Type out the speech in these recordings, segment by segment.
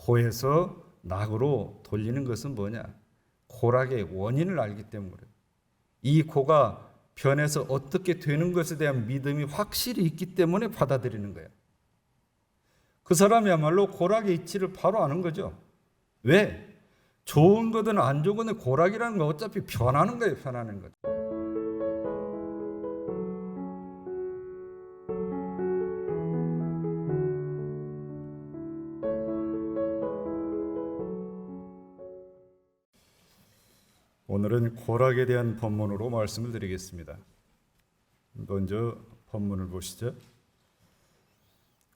고에서 낙으로 돌리는 것은 뭐냐? 고락의 원인을 알기 때문에 그래요. 이 고가 변해서 어떻게 되는 것에 대한 믿음이 확실히 있기 때문에 받아들이는 거예요. 그 사람이야말로 고락의 이치를 바로 아는 거죠. 왜? 좋은 거든 안 좋은 거든 고락이라는 건 어차피 변하는 거예요. 변하는 것. 오늘은 고락에 대한 본문으로 말씀을 드리겠습니다. 먼저 본문을 보시죠.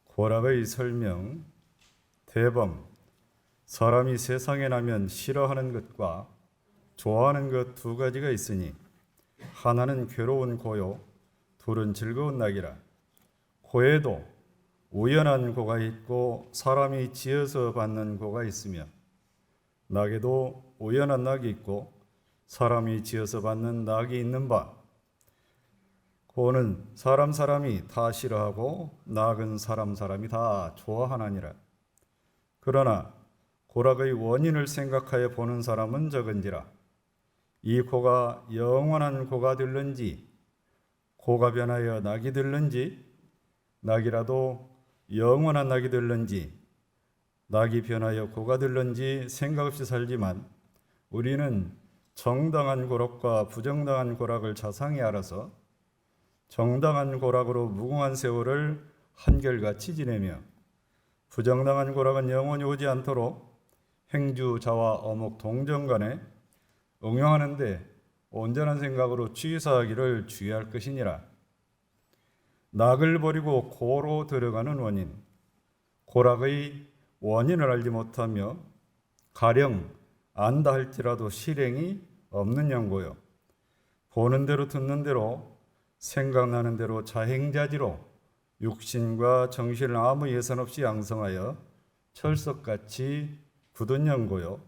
고락의 설명, 대범, 사람이 세상에 나면 싫어하는 것과 좋아하는 것 두 가지가 있으니 하나는 괴로운 고요, 둘은 즐거운 낙이라. 고에도 우연한 고가 있고 사람이 지어서 받는 고가 있으며 낙에도 우연한 낙이 있고 사람이 지어서 받는 낙이 있는 바, 고는 사람이 다 싫어하고 낙은 사람이 다 좋아하나니라. 그러나 고락의 원인을 생각하여 보는 사람은 적은지라. 이 고가 영원한 고가 될는지 고가 변하여 낙이 될는지 낙이라도 영원한 낙이 될는지 낙이 변하여 고가 될는지 생각 없이 살지만 우리는 정당한 고락과 부정당한 고락을 자상히 알아서 정당한 고락으로 무궁한 세월을 한결같이 지내며 부정당한 고락은 영원히 오지 않도록 행주, 자와, 어목, 동정 간에 응용하는 데 온전한 생각으로 취사하기를 주의할 것이니라. 낙을 버리고 고로 들어가는 원인, 고락의 원인을 알지 못하며 가령 안다 할지라도 실행이 없는 연고요. 보는 대로 듣는 대로 생각나는 대로 자행자지로 육신과 정신을 아무 예산 없이 양성하여 철석같이 굳은 연고요.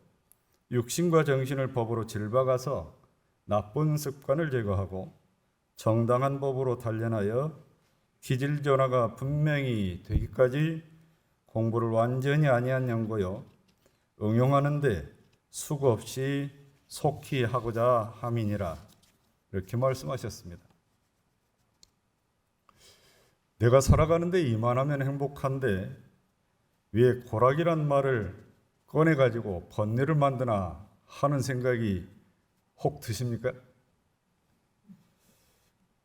육신과 정신을 법으로 질박아서 나쁜 습관을 제거하고 정당한 법으로 단련하여 기질전화가 분명히 되기까지 공부를 완전히 아니한 연고요. 응용하는데 수고 없이 속히 하고자 함이니라. 이렇게 말씀하셨습니다. 내가 살아가는데 이만하면 행복한데 왜 고락이란 말을 꺼내가지고 번뇌를 만드나 하는 생각이 혹 드십니까?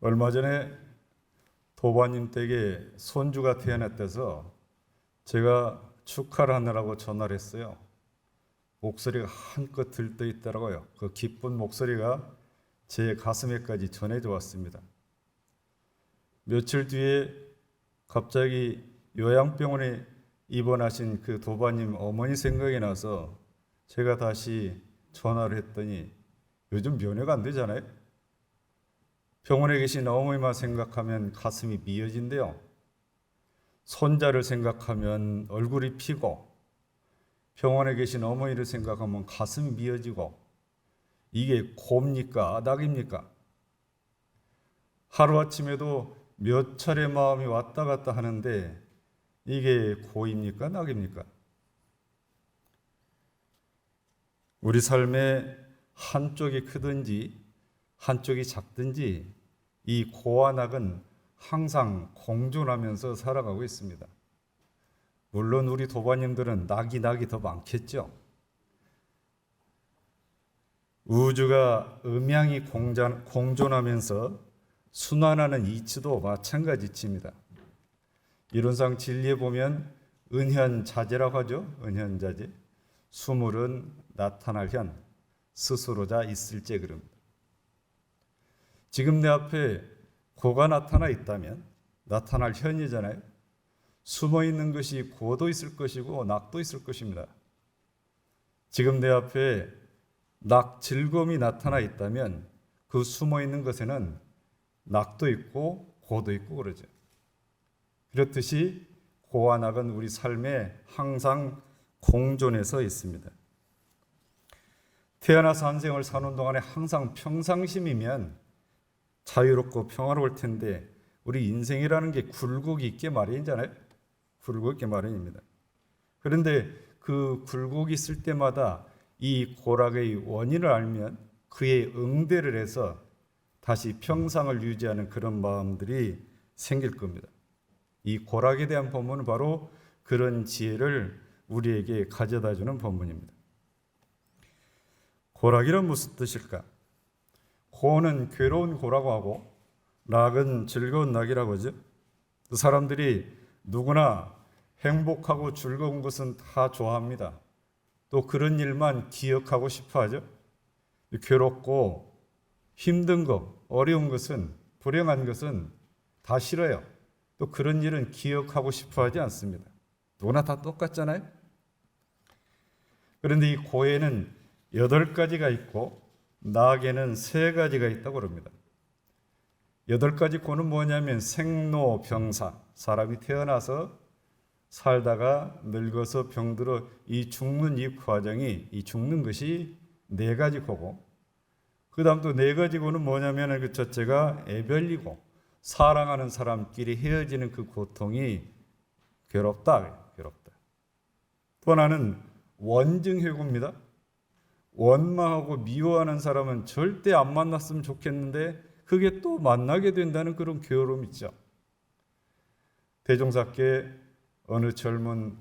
얼마 전에 도반님 댁에 손주가 태어났대서 제가 축하를 하느라고 전화를 했어요. 목소리가 한껏 들떠 있더라고요. 그 기쁜 목소리가 제 가슴에까지 전해져 왔습니다. 며칠 뒤에 갑자기 요양병원에 입원하신 그 도반님 어머니 생각이 나서 제가 다시 전화를 했더니 요즘 면회가 안 되잖아요. 병원에 계신 어머니만 생각하면 가슴이 미어진대요. 손자를 생각하면 얼굴이 피고 병원에 계신 어머니를 생각하면 가슴이 미어지고 이게 고입니까? 낙입니까? 하루아침에도 몇 차례 마음이 왔다 갔다 하는데 이게 고입니까? 낙입니까? 우리 삶의 한쪽이 크든지 한쪽이 작든지 이 고와 낙은 항상 공존하면서 살아가고 있습니다. 물론 우리 도반님들은 낙이 더 많겠죠. 우주가 음양이 공존하면서 순환하는 이치도 마찬가지 이치입니다. 이론상 진리에 보면 은현자재라고 하죠. 은현자재. 수물은 나타날 현, 스스로자 있을제 그럽니다. 지금 내 앞에 고가 나타나 있다면 나타날 현이잖아요. 숨어 있는 것이 고도 있을 것이고 낙도 있을 것입니다. 지금 내 앞에 낙 즐거움이 나타나 있다면 그 숨어 있는 것에는 낙도 있고 고도 있고 그러죠. 그렇듯이 고와 낙은 우리 삶에 항상 공존해서 있습니다. 태어나서 한 생을 사는 동안에 항상 평상심이면 자유롭고 평화로울 텐데 우리 인생이라는 게 굴곡이 있게 마련이잖아요. 굴곡이 있게 마련입니다. 그런데 그 굴곡이 있을 때마다 이 고락의 원인을 알면 그에 응대를 해서 다시 평상을 유지하는 그런 마음들이 생길 겁니다. 이 고락에 대한 본문은 바로 그런 지혜를 우리에게 가져다 주는 본문입니다. 고락이란 무슨 뜻일까? 고는 괴로운 고라고 하고 락은 즐거운 낙이라고 하죠. 사람들이 누구나 행복하고 즐거운 것은 다 좋아합니다. 또 그런 일만 기억하고 싶어 하죠. 괴롭고 힘든 것, 어려운 것은, 불행한 것은 다 싫어요. 또 그런 일은 기억하고 싶어 하지 않습니다. 누구나 다 똑같잖아요. 그런데 이 고에는 8가지가 있고 낙에는 3가지가 있다고 합니다. 8가지 고는 뭐냐면 생로병사, 사람이 태어나서 살다가 늙어서 병들어 이 죽는 이 과정이, 이 죽는 것이 4가지 고고, 그 다음 또 4가지 고는 뭐냐면 그 첫째가 애별이고 사랑하는 사람끼리 헤어지는 그 고통이 괴롭다. 또 하나는 원증회고입니다. 원망하고 미워하는 사람은 절대 안 만났으면 좋겠는데 그게 또 만나게 된다는 그런 괴로움이 있죠. 대종사께 어느 젊은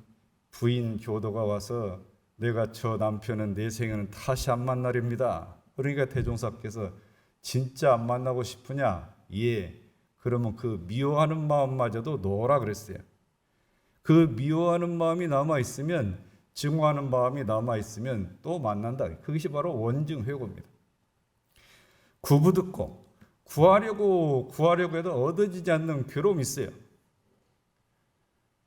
부인 교도가 와서 내가 저 남편은 내 생에는 다시 안 만나렵니다. 그러니까 대종사께서 진짜 안 만나고 싶으냐? 예. 그러면 그 미워하는 마음마저도 놓으라 그랬어요. 그 미워하는 마음이 남아있으면, 증오하는 마음이 남아있으면 또 만난다. 그것이 바로 원증회고입니다. 구부듣고 구하려고 해도 얻어지지 않는 괴로움이 있어요.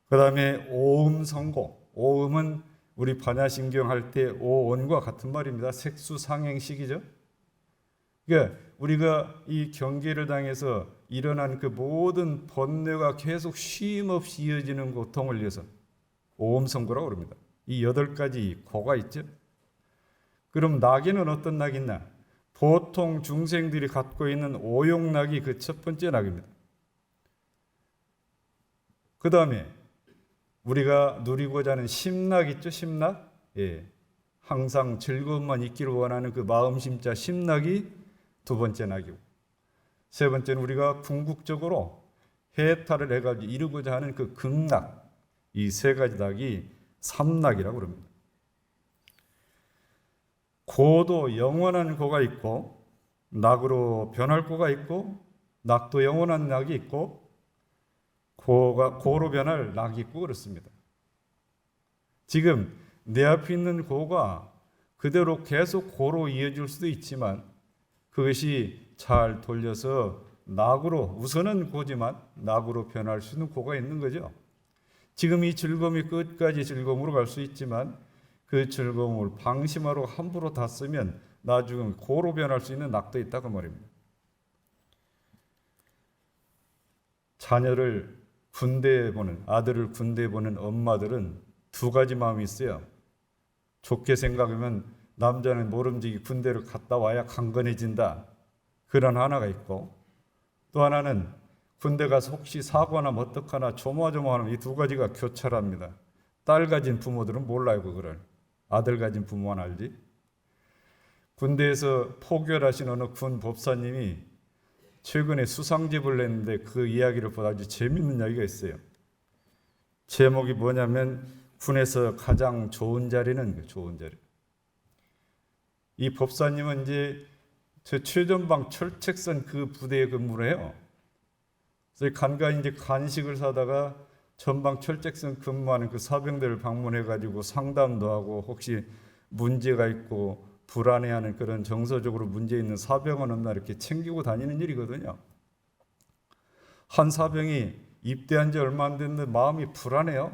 그 다음에 오음성고. 오음은 우리 반야심경 할 때 오온과 같은 말입니다. 색수상행식이죠. 그러니까 우리가 이 경계를 당해서 일어난 그 모든 번뇌가 계속 쉼 없이 이어지는 고통을 위해서 오음성고라고 합니다. 이 8가지 고가 있죠. 그럼 낙에는 어떤 낙이 있나? 보통 중생들이 갖고 있는 오욕낙이 그 첫 번째 낙입니다. 그 다음에 우리가 누리고자 하는 심낙 있죠, 심낙? 예. 항상 즐거움만 있기를 원하는 그 마음심자 심낙이 2번째 낙이고, 3번째는 우리가 궁극적으로 해탈을 해가지고 이루고자 하는 그 극낙, 이 3가지 낙이 삼낙이라고 합니다. 고도 영원한 고가 있고 낙으로 변할 고가 있고, 낙도 영원한 낙이 있고, 고로 변할 낙이 있고 그렇습니다. 지금 내 앞에 있는 고가 그대로 계속 고로 이어질 수도 있지만 그것이 잘 돌려서 낙으로, 우선은 고지만 낙으로 변할 수 있는 고가 있는 거죠. 지금 이 즐거움이 끝까지 즐거움으로 갈 수 있지만 그 즐거움을 방심하고 함부로 다 쓰면 나중에 고로 변할 수 있는 낙도 있다고 말입니다. 자녀를 군대에 보는, 아들을 군대에 보는 엄마들은 2가지 마음이 있어요. 좋게 생각하면 남자는 모름지기 군대를 갔다 와야 강건해진다, 그런 하나가 있고, 또 하나는 군대 가서 혹시 사고나면 어떡하나 조마조마하면 이 2가지가 교차합니다. 딸 가진 부모들은 몰라요, 그거를. 아들 가진 부모만 알지. 군대에서 포교하신 어느 군 법사님이 최근에 수상집을 냈는데 그 이야기를 보다 아주 재밌는 이야기가 있어요. 제목이 뭐냐면 군에서 가장 좋은 자리는, 좋은 자리. 이 법사님은 이제 저 최전방 철책선 그 부대에 근무를 해요. 그래서 간간히 이제 간식을 사다가 전방 철책선 근무하는 그 사병들을 방문해가지고 상담도 하고, 혹시 문제가 있고 불안해하는 그런 정서적으로 문제 있는 사병은 없나 이렇게 챙기고 다니는 일이거든요. 한 사병이 입대한 지 얼마 안 됐는데 마음이 불안해요.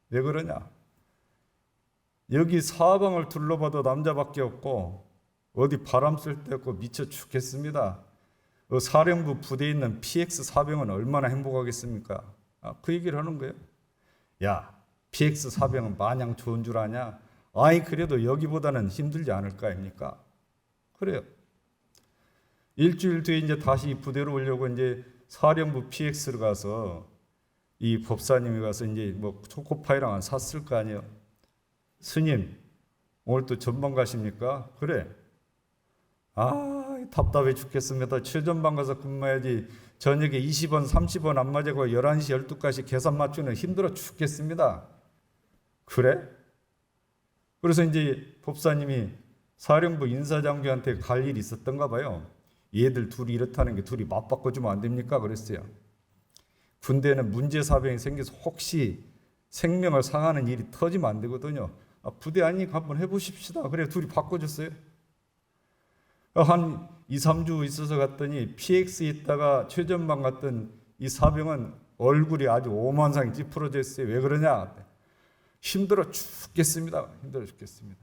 왜 그러냐? 여기 사방을 둘러봐도 남자밖에 없고 어디 바람 쓸 데 없고 미쳐 죽겠습니다. 사령부 부대에 있는 PX 사병은 얼마나 행복하겠습니까? 그 얘기를 하는 거예요. 야, PX 사병은 마냥 좋은 줄 아냐? 아니 그래도 여기보다는 힘들지 않을 거 아닙니까? 그래요. 일주일 뒤에 이제 다시 부대로 오려고 이제 사령부 PX를 가서 이 법사님이 가서 이제 뭐 초코파이랑 샀을 거 아니에요. 스님, 오늘 또 전방 가십니까? 그래. 답답해 죽겠습니다. 최전방 가서 근무해야지. 저녁에 20원, 30원 안 맞고 11시, 12까지 계산 맞추는 힘들어 죽겠습니다. 그래? 그래서 이제 법사님이 사령부 인사장교한테 갈 일이 있었던가 봐요. 얘들 둘이 이렇다는 게 둘이 맞바꿔주면 안 됩니까? 그랬어요. 군대는 문제사병이 생겨서 혹시 생명을 상하는 일이 터지면 안 되거든요. 부대 아니니까 한번 해보십시다. 그래 둘이 바꿔줬어요. 한 2, 3주 있어서 갔더니 PX에 있다가 최전방 갔던 이 사병은 얼굴이 아주 오만상이 찌푸러져 있어요. 왜 그러냐? 힘들어 죽겠습니다. 힘들어 죽겠습니다.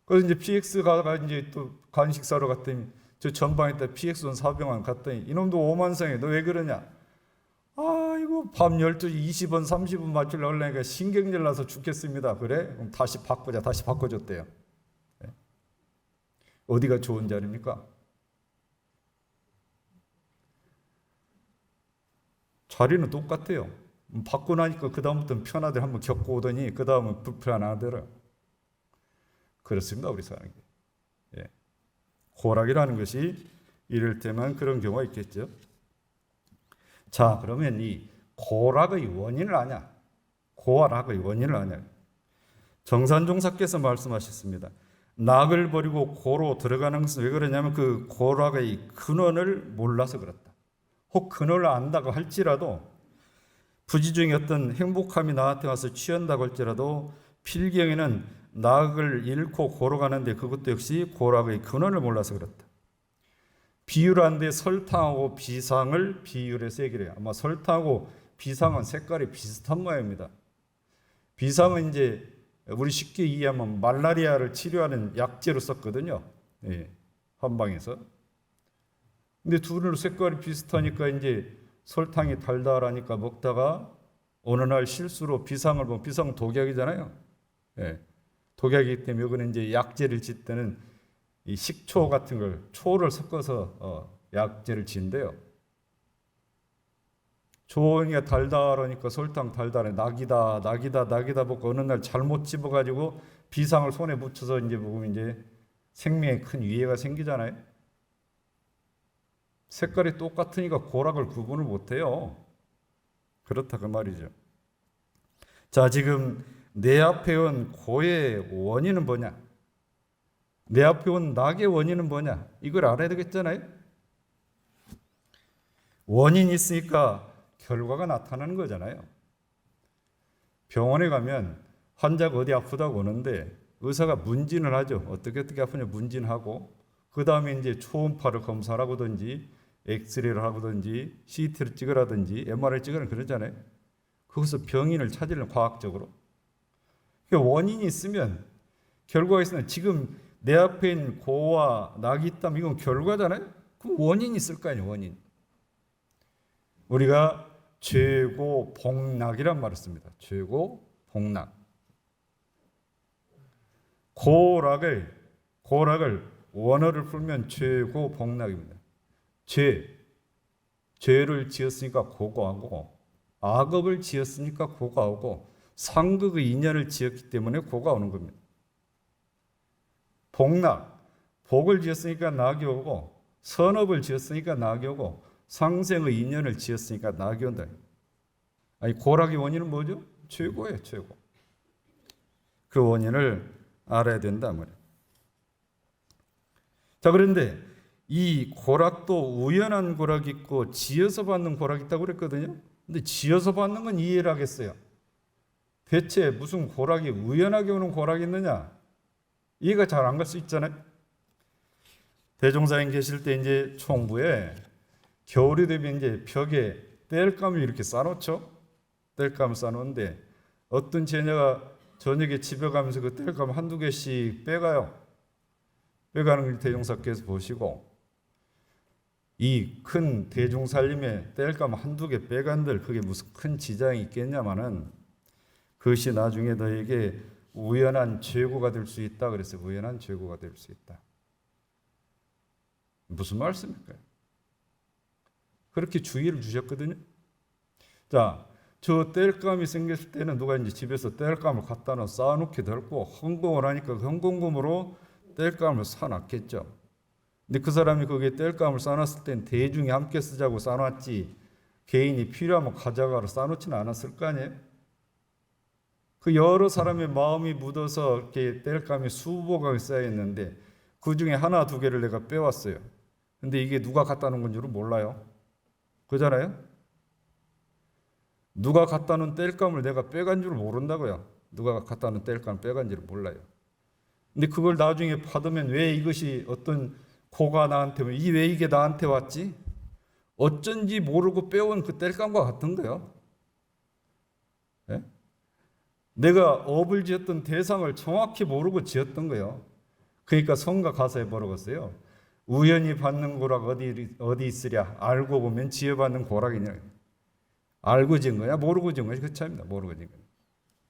그래서 이제 PX가 이제 또 간식 사러 갔더니 저 전방에 있다 PX 온 사병한 갔더니 이놈도 오만상해. 너 왜 그러냐? 이거 밤 12시 20원 30분 맞추려고 하려니까 신경질 나서 죽겠습니다. 그래? 그럼 다시 바꾸자. 다시 바꿔줬대요. 네. 어디가 좋은 자리입니까? 자리는 똑같아요. 받고 나니까 그 다음부터는 편하들 한번 겪고 오더니 그 다음은 불편하더라. 그렇습니다. 우리 사는 게. 예. 고락이라는 것이 이럴 때만 그런 경우가 있겠죠. 자, 그러면 이 고락의 원인을 아냐? 고락의 원인을 아냐? 정산종사께서 말씀하셨습니다. 낙을 버리고 고로 들어가는 것은 왜 그러냐면 그 고락의 근원을 몰라서 그렇다. 혹 근원을 안다고 할지라도 부지 중에 어떤 행복함이 나한테 와서 취한다고 할지라도 필경에는 낙을 잃고 고로 가는데 그것도 역시 고락의 근원을 몰라서 그렇다. 비유라는데 설탕하고 비상을 비유해서 얘기를 해요. 아마 설탕하고 비상은 색깔이 비슷한 모양입니다. 비상은 이제 우리 쉽게 이해하면 말라리아를 치료하는 약재로 썼거든요. 예, 한방에서. 근데 둘은 색깔이 비슷하니까 이제 설탕이 달달하니까 먹다가 어느 날 실수로 비상을 보면 비상은 독약이잖아요. 예, 독약이기 때문에 여기는 이제 약재를 짓때는 이 식초 같은 걸 초를 섞어서 약재를 짓는데요. 초가 달달하니까 설탕 달달해 낙이다 먹고 어느 날 잘못 집어가지고 비상을 손에 묻혀서 이제 먹으면 이제 생명에 큰 위해가 생기잖아요. 색깔이 똑같으니까 고락을 구분을 못해요. 그렇다 그 말이죠. 자, 지금 내 앞에 온 고의 원인은 뭐냐? 내 앞에 온 낙의 원인은 뭐냐? 이걸 알아야 되겠잖아요. 원인이 있으니까 결과가 나타나는 거잖아요. 병원에 가면 환자가 어디 아프다고 오는데 의사가 문진을 하죠. 어떻게 아프냐 문진하고 그 다음에 이제 초음파를 검사를 하고든지 엑스레이를 하고든지 CT를 찍으라든지 MRI 찍으라 그러잖아요. 거기서 병인을 찾으려면 과학적으로. 그러니까 원인이 있으면 결과가 있으면 지금 내 앞에 있는 고와 낙이 있다면 이건 결과잖아요. 그럼 원인이 있을 거 아니에요. 원인. 우리가 죄고 복락이란 말을 씁니다. 죄고 복락. 고락을 원어를 풀면 죄고 복락입니다. 죄를 지었으니까 고고하고 악업을 지었으니까 고가 오고 상극의 인연을 지었기 때문에 고가 오는 겁니다. 복락, 복을 지었으니까 낙이 오고 선업을 지었으니까 낙이 오고 상생의 인연을 지었으니까 낙이 온다. 아니 고락의 원인은 뭐죠? 최고예요, 최고. 그 원인을 알아야 된다 말이에요. 자, 그런데 이 고락도 우연한 고락이 있고 지어서 받는 고락이 있다고 그랬거든요. 근데 지어서 받는 건 이해를 하겠어요. 대체 무슨 고락이 우연하게 오는 고락이 있느냐? 이해가 잘 안 갈 수 있잖아요. 대종사님 계실 때 이제 총부에 겨울이 되면 이제 벽에 땔감을 이렇게 쌓아놓죠. 땔감을 쌓아놓는데 어떤 제자가 저녁에 집에 가면서 그 땔감 한두 개씩 빼가요. 빼가는 걸 대종사께서 보시고 이 큰 대종살림에 땔감 한두 개 빼간들 그게 무슨 큰 지장이 있겠냐마는 그것이 나중에 너에게 우연한 죄고가 될 수 있다. 그래서 우연한 죄고가 될 수 있다. 무슨 말씀일까요? 그렇게 주의를 주셨거든요. 자, 저 땔감이 생겼을 때는 누가 이제 집에서 땔감을 갖다 놓아 쌓아놓기도 했고, 헌금을 하니까 그 헌금으로 땔감을 사놨겠죠. 근데 그 사람이 거기에 땔감을 쌓아놨을 땐 대중이 함께 쓰자고 쌓아놨지, 개인이 필요하면 가져가라 쌓아놓지는 않았을 거 아니에요. 그 여러 사람의 마음이 묻어서 이렇게 땔감이 수보강이 쌓여있는데 그 중에 하나 두 개를 내가 빼왔어요. 근데 이게 누가 갖다 놓은 건 줄은 몰라요. 그잖아요? 누가 갖다 놓은 땔감을 내가 빼간 줄 모른다고요. 누가 갖다 놓은 땔감을 빼간지를 몰라요. 근데 그걸 나중에 받으면 왜 이것이 어떤 고가 나한테 왜 이게 나한테 왔지? 어쩐지 모르고 빼온 그 땔감과 같은 거예요. 네? 내가 업을 지었던 대상을 정확히 모르고 지었던 거예요. 그러니까 성가 가사에 뭐라고 했어요? 우연히 받는 고락 어디 있으랴 알고 보면 지어받는 고락이냐. 알고 지은 거냐 모르고 지은 거냐 그 차이입니다. 모르고 지은 거냐.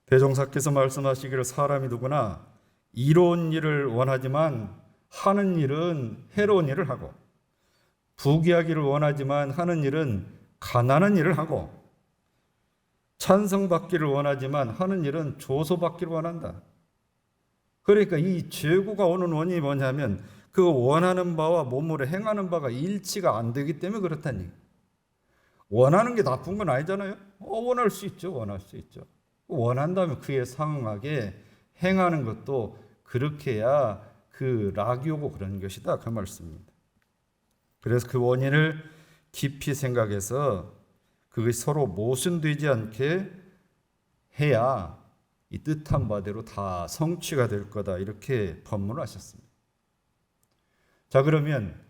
대종사께서 말씀하시기를 사람이 누구나 이로운 일을 원하지만 하는 일은 해로운 일을 하고 부귀하기를 원하지만 하는 일은 가난한 일을 하고 찬성받기를 원하지만 하는 일은 조소받기를 원한다. 그러니까 이 죄고가 오는 원인이 뭐냐면 그 원하는 바와 몸으로 행하는 바가 일치가 안 되기 때문에 그렇다니. 원하는 게 나쁜 건 아니잖아요. 원할 수 있죠. 원할 수 있죠. 원한다면 그에 상응하게 행하는 것도 그렇게 해야 그 락이 오고 그런 것이다. 그 말씀입니다. 그래서 그 원인을 깊이 생각해서 그것이 서로 모순되지 않게 해야 이 뜻한 바대로 다 성취가 될 거다. 이렇게 법문을 하셨습니다. 자, 그러면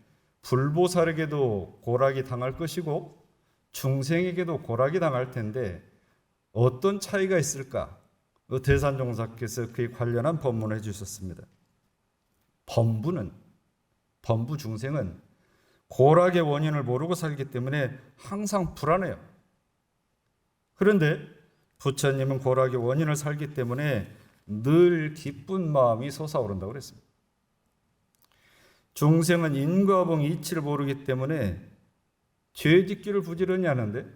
불보살에게도 고락이 당할 것이고 중생에게도 고락이 당할 텐데 어떤 차이가 있을까? 대산종사께서 그에 관련한 법문을 해주셨습니다. 범부 중생은 고락의 원인을 모르고 살기 때문에 항상 불안해요. 그런데 부처님은 고락의 원인을 살기 때문에 늘 기쁜 마음이 솟아오른다고 그랬습니다. 중생은 인과봉 이치를 모르기 때문에 죄짓기를 부지런히 하는데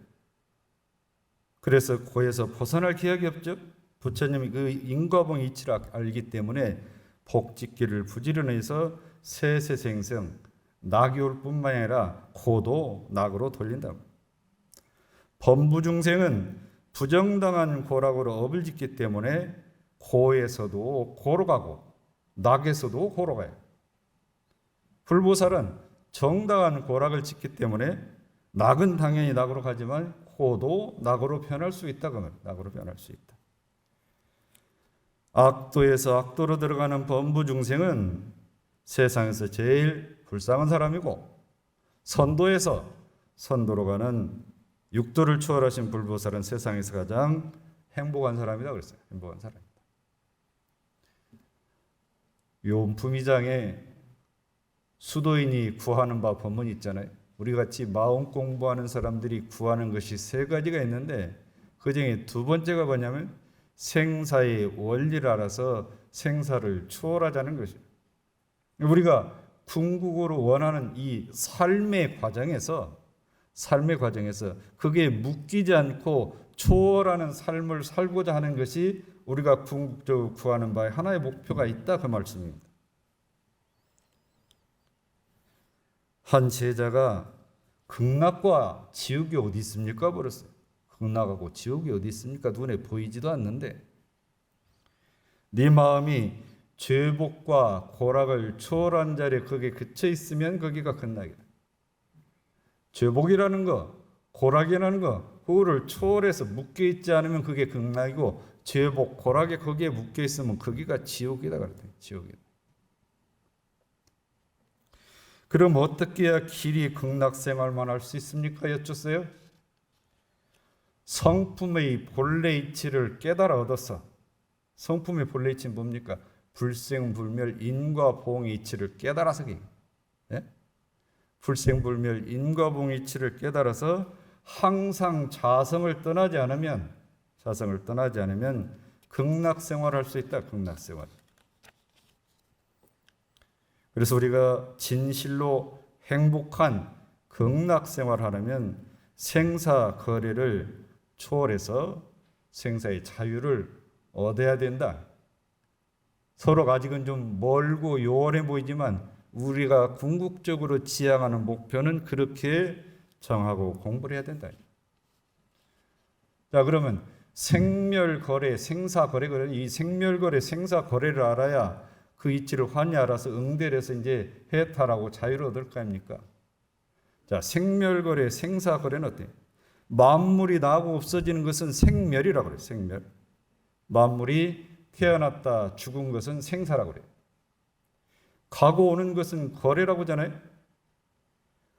그래서 고에서 벗어날 기약이 없죠. 부처님이 그 인과봉 이치를 알기 때문에 복짓기를 부지런히 해서 세세생생 낙이 올 뿐만 아니라 고도 낙으로 돌린다. 범부중생은 부정당한 고락으로 업을 짓기 때문에 고에서도 고로 가고 낙에서도 고로 가요. 불보살은 정당한 고락을 짓기 때문에 낙은 당연히 낙으로 가지만 고도 낙으로 변할 수 있다. 그러면 낙으로 변할 수 있다. 악도에서 악도로 들어가는 범부중생은 세상에서 제일 불쌍한 사람이고 선도에서 선도로 가는 육도를 초월하신 불보살은 세상에서 가장 행복한 사람이다 그랬어요. 행복한 사람이다. 용품위장에 수도인이 구하는 바 법문이 있잖아요. 우리 같이 마음 공부하는 사람들이 구하는 것이 세 가지가 있는데 그중에 두 번째가 뭐냐면 생사의 원리를 알아서 생사를 추월하자는 것이에요. 우리가 궁극으로 원하는 이 삶의 과정에서 그게 묶이지 않고 초월하는 삶을 살고자 하는 것이 우리가 궁극적으로 구하는 바에 하나의 목표가 있다 그 말씀입니다. 한 제자가 극락과 지옥이 어디 있습니까? 물었어요. 극락하고 지옥이 어디 있습니까? 눈에 보이지도 않는데 네 마음이 죄복과 고락을 초월한 자리에 거기에 그쳐 있으면 거기가 극락이다. 죄복이라는 거, 고락이라는 거, 그거를 초월해서 묶여 있지 않으면 그게 극락이고 죄복, 고락에 거기에 묶여 있으면 거기가 지옥이다 그랬더니 지옥이다. 그럼 어떻게 해야 길이 극락 생활만 할 수 있습니까? 여쭙어요. 성품의 본래 이치를 깨달아 얻어서 성품의 본래 이치는 뭡니까? 불생불멸 인과보응의 이치를 깨달아서 예? 불생불멸 인과보응의 이치를 깨달아서 항상 자성을 떠나지 않으면 극락생활할 수 있다. 극락생활. 그래서 우리가 진실로 행복한 극락생활 하려면 생사거래를 초월해서 생사의 자유를 얻어야 된다. 서로 아직은 좀 멀고 요원해 보이지만 우리가 궁극적으로 지향하는 목표는 그렇게 정하고 공부를 해야 된다. 자, 그러면 생멸거래, 생사거래, 이 생멸거래, 생사거래를 알아야 그 이치를 환히 알아서 응대를 해서 이제 해탈하고 자유를 얻을 거 아닙니까? 자, 생멸거래, 생사거래는 어때요? 만물이 나고 없어지는 것은 생멸이라고 그래요. 생멸. 만물이 태어났다 죽은 것은 생사라고 그래요. 가고 오는 것은 거래라고 하잖아요.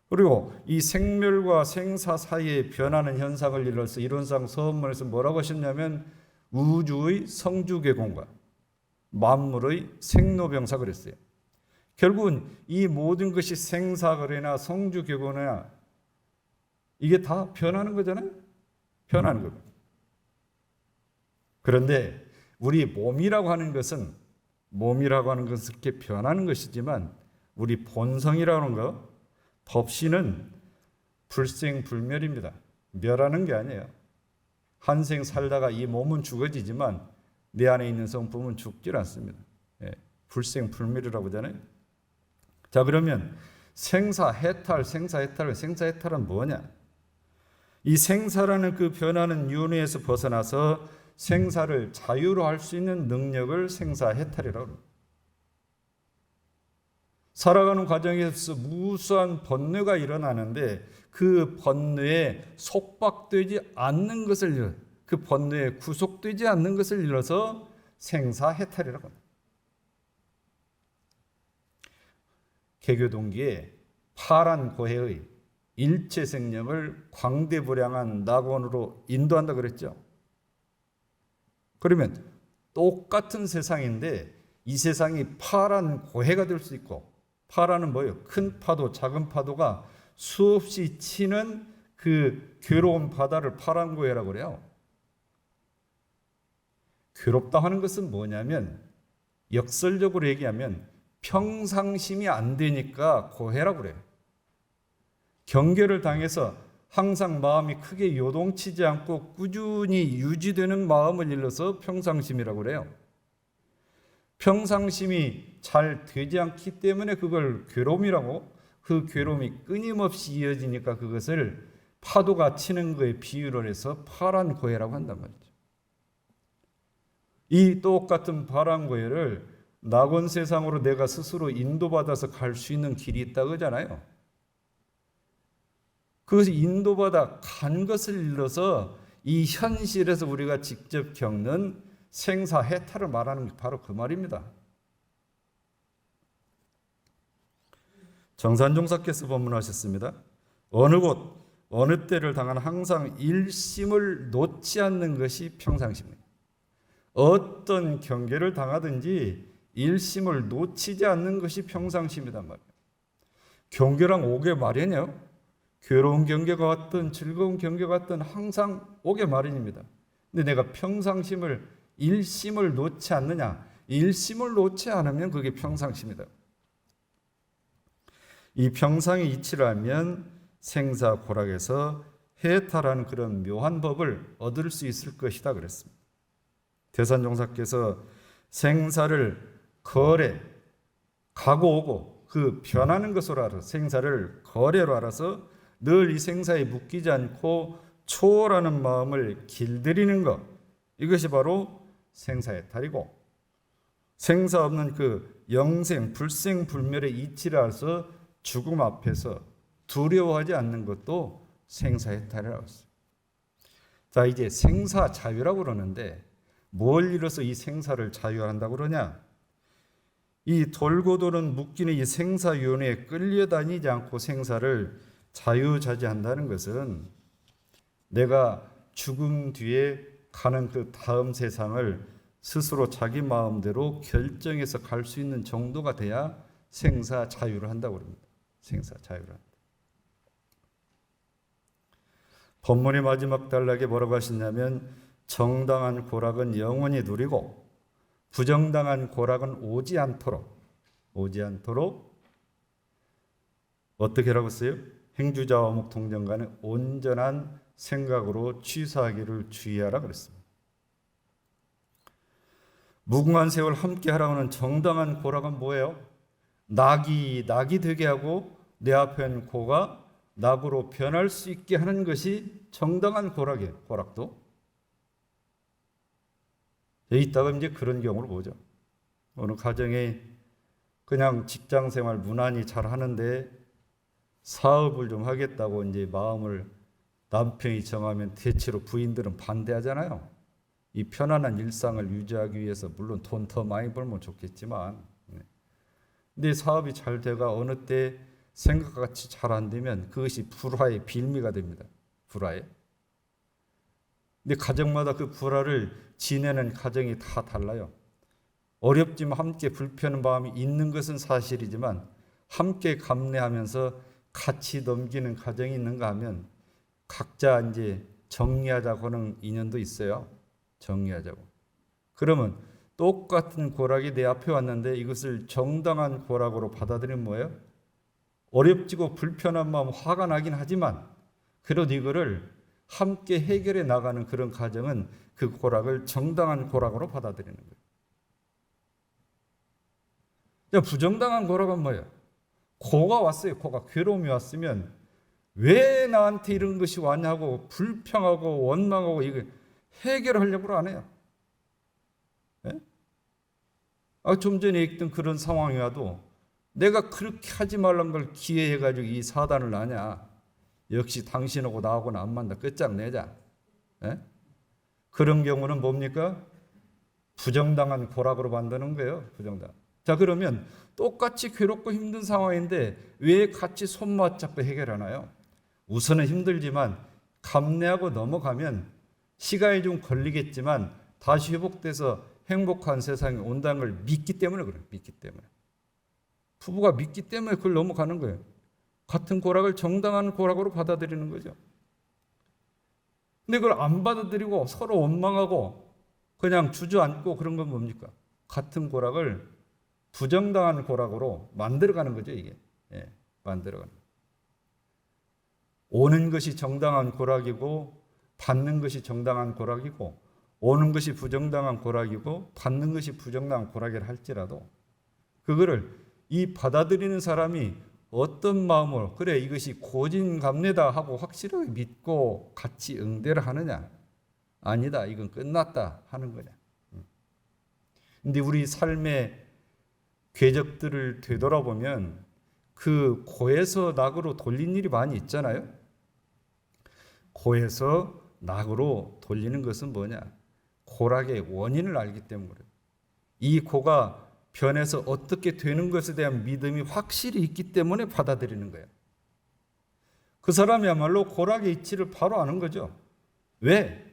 그리고 이 생멸과 생사 사이에 변하는 현상을 일러서 이론상 서원문에서 뭐라고 하셨냐면 우주의 성주계공과 만물의 생로병사 그랬어요. 결국은 이 모든 것이 생사거래나 성주계공이나 이게 다 변하는 거잖아요. 변하는 겁니다. 그런데 우리 몸이라고 하는 것은 그렇게 변하는 것이지만 우리 본성이라고 하는 거 법신은 불생불멸입니다. 멸하는 게 아니에요. 한 생 살다가 이 몸은 죽어지지만 내 안에 있는 성품은 죽질 않습니다. 불생불멸이라고 하잖아요. 자, 그러면 생사해탈은 뭐냐? 이 생사라는 그 변하는 윤회에서 벗어나서 생사를 자유로 할 수 있는 능력을 생사해탈이라고 합니다. 살아가는 과정에서 무수한 번뇌가 일어나는데 그 번뇌에 속박되지 않는 것을, 그 번뇌에 구속되지 않는 것을 일러서 생사해탈이라고 합니다. 개교 동기에 파란 고해의 일체 생명을 광대부량한 낙원으로 인도한다 그랬죠. 그러면 똑같은 세상인데 이 세상이 파란 고해가 될 수 있고, 파란은 뭐예요? 큰 파도, 작은 파도가 수없이 치는 그 괴로운 바다를 파란 고해라고 그래요. 괴롭다 하는 것은 뭐냐면 역설적으로 얘기하면 평상심이 안 되니까 고해라고 그래요. 경계를 당해서 항상 마음이 크게 요동치지 않고 꾸준히 유지되는 마음을 일러서 평상심이라고 그래요. 평상심이 잘 되지 않기 때문에 그걸 괴로움이라고, 그 괴로움이 끊임없이 이어지니까 그것을 파도가 치는 거에 비유를 해서 파란 고해라고 한단 말이죠. 이 똑같은 파란 고해를 낙원 세상으로 내가 스스로 인도받아서 갈 수 있는 길이 있다고 하잖아요. 그것이 인도받아 간 것을 일러서 이 현실에서 우리가 직접 겪는 생사해탈을 말하는 게 바로 그 말입니다. 정산종사께서 법문하셨습니다. 어느 곳, 어느 때를 당한 항상 일심을 놓지 않는 것이 평상심입니다. 어떤 경계를 당하든지 일심을 놓치지 않는 것이 평상심이란 말이에요. 경계랑 오게 마련이요. 괴로운 경계가 왔든 즐거운 경계가 왔든 항상 오게 마련입니다. 근데 내가 평상심을 일심을 놓지 않느냐? 일심을 놓지 않으면 그게 평상심이다. 이 평상의 이치를 알면 생사고락에서 해탈하는 그런 묘한 법을 얻을 수 있을 것이다 그랬습니다. 대산종사께서 생사를 거래, 가고 오고 그 변하는 것으로 알아서 생사를 거래로 알아서 늘 이 생사에 묶이지 않고 초월하는 마음을 길들이는 것, 이것이 바로 생사해탈이고, 생사 없는 그 영생, 불생불멸의 이치를 알아서 죽음 앞에서 두려워하지 않는 것도 생사해탈이라고 했어요. 자, 이제 생사자유라고 그러는데 뭘 이뤄서 이 생사를 자유한다고 그러냐? 이 돌고 도는 묶이는 이 생사윤회에 끌려다니지 않고 생사를 자유자재한다는 것은 내가 죽음 뒤에 가는 그 다음 세상을 스스로 자기 마음대로 결정해서 갈 수 있는 정도가 돼야 생사 자유를 한다고 합니다. 생사 자유를 한다. 본문의 마지막 단락에 뭐라고 하시냐면 정당한 고락은 영원히 누리고 부정당한 고락은 오지 않도록 어떻게 하라고 했어요? 행주자와 어묵 동정간에 온전한 생각으로 취사하기를 주의하라 그랬습니다. 무궁한 세월 함께 하라고 하는 정당한 고락은 뭐예요? 낙이 되게 하고 내 앞에 있는 고가 낙으로 변할 수 있게 하는 것이 정당한 고락이에요. 고락도. 이따가 이제 그런 경우를 보죠. 어느 가정에 그냥 직장 생활 무난히 잘 하는데 사업을 좀 하겠다고 이제 마음을 남편이 정하면 대체로 부인들은 반대하잖아요. 이 편안한 일상을 유지하기 위해서 물론 돈 더 많이 벌면 좋겠지만, 근데 사업이 잘 돼가 어느 때 생각같이 잘 안 되면 그것이 불화의 빌미가 됩니다. 불화에. 근데 가정마다 그 불화를 지내는 가정이 다 달라요. 어렵지만 함께 불편한 마음이 있는 것은 사실이지만 함께 감내하면서 같이 넘기는 가정이 있는가 하면 각자 이제 정리하자고 하는 인연도 있어요. 정리하자고. 그러면 똑같은 고락이 내 앞에 왔는데 이것을 정당한 고락으로 받아들이면 뭐예요? 어렵지고 불편한 마음, 화가 나긴 하지만 그래도 이거를 함께 해결해 나가는 그런 가정은 그 고락을 정당한 고락으로 받아들이는 거예요. 부정당한 고락은 뭐예요? 고가 왔어요. 고가 괴로움이 왔으면 왜 나한테 이런 것이 왔냐고 불평하고 원망하고 이거 해결하려고 안 해요. 네? 좀 전에 있던 그런 상황이 와도 내가 그렇게 하지 말란 걸 기회해가지고 이 사단을 나냐. 역시 당신하고 나하고는 안 맞다. 끝장내자. 네? 그런 경우는 뭡니까? 부정당한 고락으로 만드는 거예요. 부정당. 자, 그러면 똑같이 괴롭고 힘든 상황인데 왜 같이 손 맞잡고 해결하나요? 우선은 힘들지만 감내하고 넘어가면 시간이 좀 걸리겠지만 다시 회복돼서 행복한 세상이 온다는 걸 믿기 때문에 그래요. 믿기 때문에. 부부가 믿기 때문에 그걸 넘어가는 거예요. 같은 고락을 정당한 고락으로 받아들이는 거죠. 근데 그걸 안 받아들이고 서로 원망하고 그냥 주저앉고 그런 건 뭡니까? 같은 고락을 부정당한 고락으로 만들어가는 거죠, 이게. 예, 만들어가는 거예요. 오는 것이 정당한 고락이고 받는 것이 정당한 고락이고 오는 것이 부정당한 고락이고 받는 것이 부정당한 고락이라 할지라도 그거를 이 받아들이는 사람이 어떤 마음으로 그래 이것이 고진감래다 하고 확실하게 믿고 같이 응대를 하느냐 아니다 이건 끝났다 하는 거냐. 근데 우리 삶의 궤적들을 되돌아보면 그 고에서 낙으로 돌린 일이 많이 있잖아요. 고에서 낙으로 돌리는 것은 뭐냐? 고락의 원인을 알기 때문에 이 고가 변해서 어떻게 되는 것에 대한 믿음이 확실히 있기 때문에 받아들이는 거예요. 그 사람이야말로 고락의 이치를 바로 아는 거죠. 왜?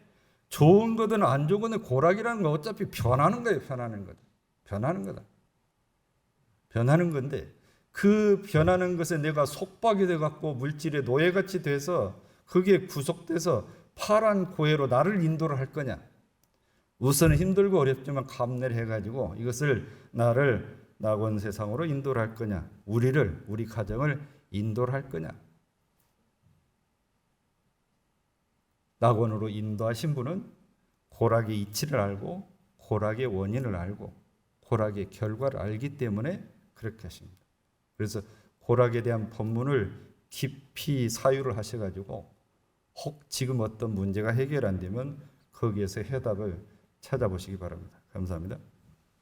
좋은 거든 안 좋은 거든 고락이라는 건 어차피 변하는 거예요. 변하는 거다. 변하는 거다. 변하는 건데 그 변하는 것에 내가 속박이 돼갖고 물질의 노예같이 돼서 그게 구속돼서 파란 고해로 나를 인도를 할 거냐. 우선은 힘들고 어렵지만 감내를 해가지고 이것을 나를 낙원 세상으로 인도를 할 거냐. 우리 가정을 인도를 할 거냐. 낙원으로 인도하신 분은 고락의 이치를 알고 고락의 원인을 알고 고락의 결과를 알기 때문에 그렇게 하십니다. 그래서 고락에 대한 법문을 깊이 사유를 하셔가지고 혹 지금 어떤 문제가 해결 안 되면 거기에서 해답을 찾아보시기 바랍니다. 감사합니다.